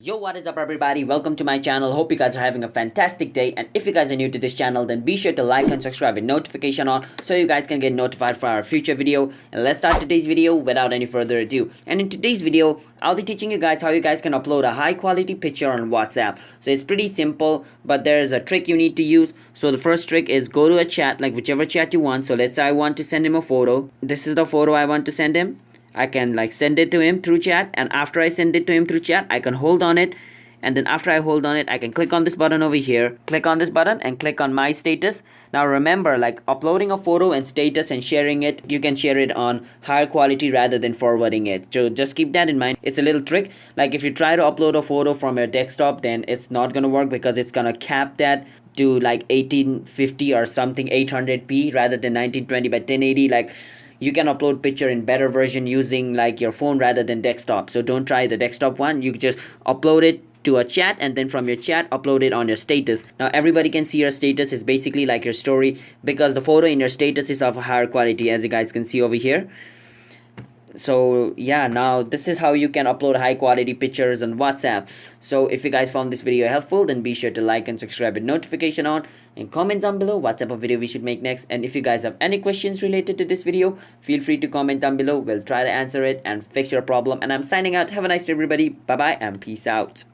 Yo, what is up everybody? Welcome to my channel. Hope you guys are having a fantastic day, and if you guys are new to this channel, then be sure to like and subscribe with notification on so you guys can get notified for our future video. And let's start today's video without any further ado. And in today's video, I'll be teaching you guys how you guys can upload a high quality picture on WhatsApp. So it's pretty simple, but there's a trick you need to use. So the first trick is go to a chat, like whichever chat you want. So let's say I want to send him a photo. This is the photo I want to send him. I can send it to him through chat, and after I send it to him through chat, I can hold on it, and then after I hold on it, I can click on this button over here, click on this button and click on my status. Now remember, uploading a photo and status and sharing it, you can share it on higher quality rather than forwarding it. So just keep that in mind. It's a little trick. Like if you try to upload a photo from your desktop, then it's not gonna work because it's gonna cap that to 1850 or something 800p rather than 1920 by 1080. You can upload picture in better version using your phone rather than desktop. So don't try the desktop one. You just upload it to a chat, and then from your chat upload it on your status. Now everybody can see your status is basically like your story, because the photo in your status is of a higher quality, as you guys can see over here. So yeah, now this is how you can upload high quality pictures on WhatsApp. So if you guys found this video helpful, then be sure to like and subscribe with notification on, and comment down below what type of video we should make next. And if you guys have any questions related to this video, feel free to comment down below. We'll try to answer it and fix your problem. And I'm signing out. Have a nice day everybody. Bye bye and peace out.